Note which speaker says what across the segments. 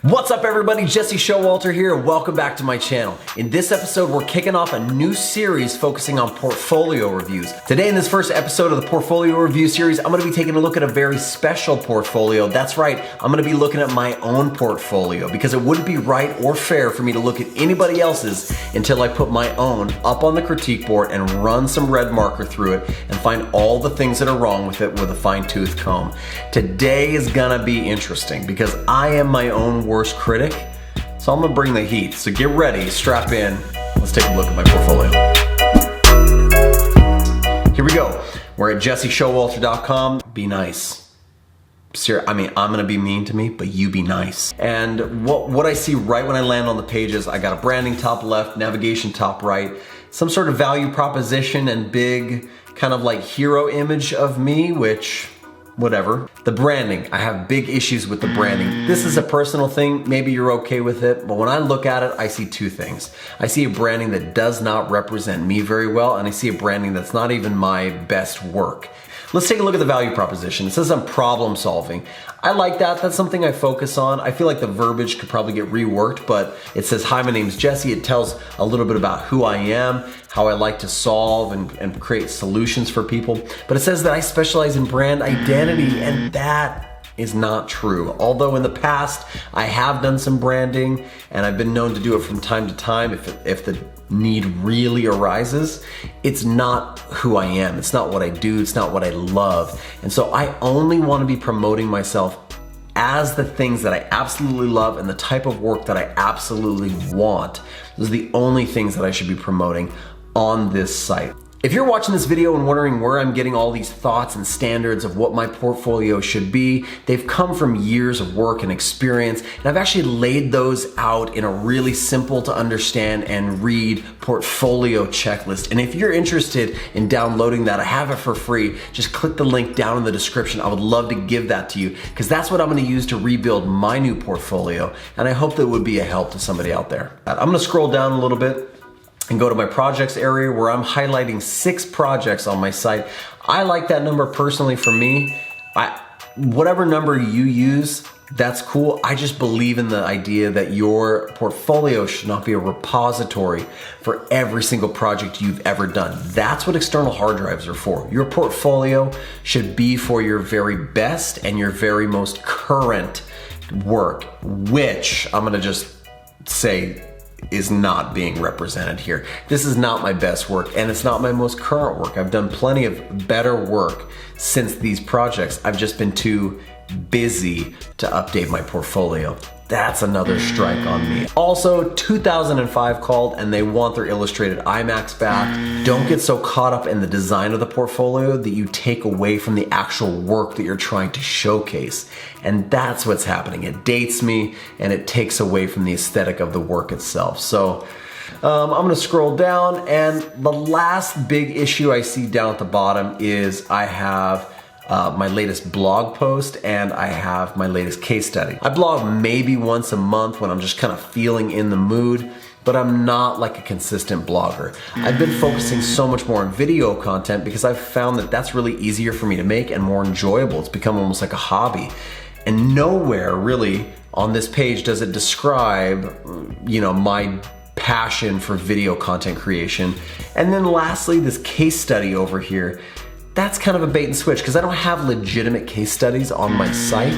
Speaker 1: What's up everybody, Jesse Showalter here, and welcome back to my channel. In this episode, we're kicking off a new series focusing on portfolio reviews. Today in this first episode of the portfolio review series, I'm gonna be taking a look at a very special portfolio. That's right, I'm gonna be looking at my own portfolio because it wouldn't be right or fair for me to look at anybody else's until I put my own up on the critique board and run some red marker through it and find all the things that are wrong with it with a fine-tooth comb. Today is gonna be interesting because I am my own worst critic, so I'm gonna bring the heat. So get ready, strap in, let's take a look at my portfolio. Here we go. We're at jesseshowalter.com. Be nice. I mean, I'm gonna be mean to me, but you be nice. And what I see right when I land on the pages, I got a branding top left, navigation top right, some sort of value proposition and big kind of like hero image of me, which whatever. The branding, I have big issues with the branding. This is a personal thing, maybe you're okay with it, but when I look at it, I see two things. I see a branding that does not represent me very well, and I see a branding that's not even my best work. Let's take a look at the value proposition. It says I'm problem solving. I like that, that's something I focus on. I feel like the verbiage could probably get reworked, but it says, hi, my name's Jesse. It tells a little bit about who I am, how I like to solve and create solutions for people. But it says that I specialize in brand identity, and that is not true. Although in the past, I have done some branding and I've been known to do it from time to time if the need really arises. It's not who I am. It's not what I do. It's not what I love. And so I only want to be promoting myself as the things that I absolutely love and the type of work that I absolutely want. Those are the only things that I should be promoting on this site. If you're watching this video and wondering where I'm getting all these thoughts and standards of what my portfolio should be, they've come from years of work and experience, and I've actually laid those out in a really simple to understand and read portfolio checklist. And if you're interested in downloading that, I have it for free. Just click the link down in the description. I would love to give that to you because that's what I'm gonna use to rebuild my new portfolio, and I hope that would be a help to somebody out there. I'm gonna scroll down a little bit and go to my projects area where I'm highlighting 6 projects on my site. I like that number personally for me. Whatever number you use, that's cool. I just believe in the idea that your portfolio should not be a repository for every single project you've ever done. That's what external hard drives are for. Your portfolio should be for your very best and your very most current work, which I'm gonna just say is not being represented here. This is not my best work and it's not my most current work. I've done plenty of better work since these projects. I've just been too busy to update my portfolio. That's another strike on me. Also, 2005 called and they want their illustrated IMAX back. Don't get so caught up in the design of the portfolio that you take away from the actual work that you're trying to showcase. And that's what's happening. It dates me and it takes away from the aesthetic of the work itself. So I'm gonna scroll down, and the last big issue I see down at the bottom is I have my latest blog post and I have my latest case study. I blog maybe once a month when I'm just kind of feeling in the mood, but I'm not like a consistent blogger. I've been focusing so much more on video content because I've found that that's really easier for me to make and more enjoyable. It's become almost like a hobby. And nowhere really on this page does it describe, my passion for video content creation. And then lastly, this case study over here, that's kind of a bait and switch because I don't have legitimate case studies on my site.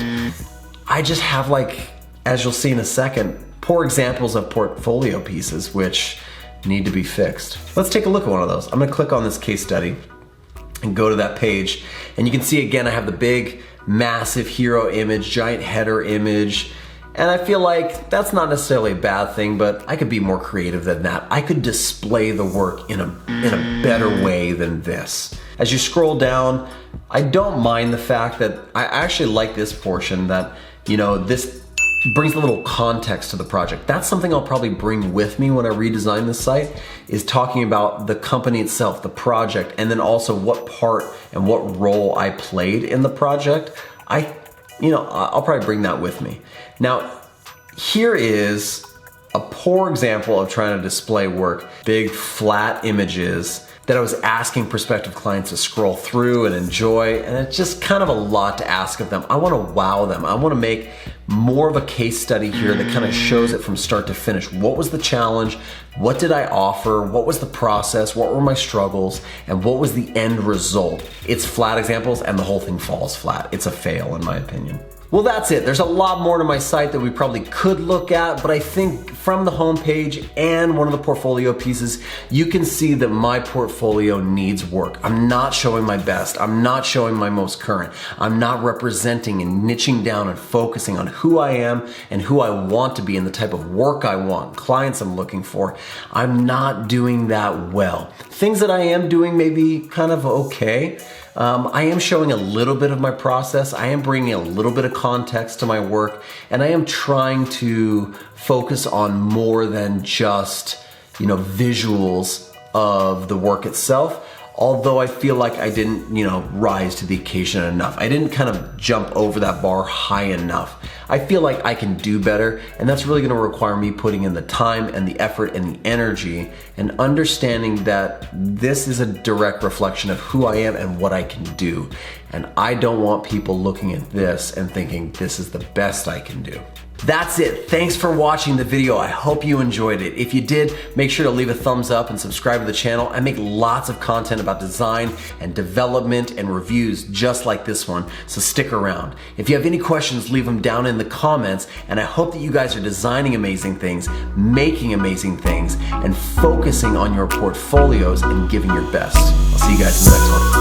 Speaker 1: I just have, like, as you'll see in a second, poor examples of portfolio pieces which need to be fixed. Let's take a look at one of those. I'm gonna click on this case study and go to that page, and you can see again I have the big massive hero image, giant header image, and I feel like that's not necessarily a bad thing, but I could be more creative than that. I could display the work in a better way than this. As you scroll down, I don't mind the fact that I actually like this portion that, this brings a little context to the project. That's something I'll probably bring with me when I redesign this site, is talking about the company itself, the project, and then also what part and what role I played in the project. I'll probably bring that with me. Now, here is a poor example of trying to display work. Big flat images that I was asking prospective clients to scroll through and enjoy, and it's just kind of a lot to ask of them. I want to wow them. I want to make more of a case study here that kind of shows it from start to finish. What was the challenge? What did I offer? What was the process? What were my struggles? And what was the end result? It's flat examples and the whole thing falls flat. It's a fail in my opinion. Well, that's it. There's a lot more to my site that we probably could look at, but I think from the homepage and one of the portfolio pieces, you can see that my portfolio needs work. I'm not showing my best. I'm not showing my most current. I'm not representing and niching down and focusing on who I am and who I want to be and the type of work I want, clients I'm looking for. I'm not doing that well. Things that I am doing may be kind of okay. I am showing a little bit of my process. I am bringing a little bit of context to my work, and I am trying to focus on more than just, visuals of the work itself. Although I feel like I didn't, rise to the occasion enough. I didn't kind of jump over that bar high enough. I feel like I can do better, and that's really gonna require me putting in the time and the effort and the energy and understanding that this is a direct reflection of who I am and what I can do. And I don't want people looking at this and thinking this is the best I can do. That's it. Thanks for watching the video. I hope you enjoyed it. If you did, make sure to leave a thumbs up and subscribe to the channel. I make lots of content about design and development and reviews just like this one, so stick around. If you have any questions, leave them down in the comments, and I hope that you guys are designing amazing things, making amazing things, and focusing on your portfolios and giving your best. I'll see you guys in the next one.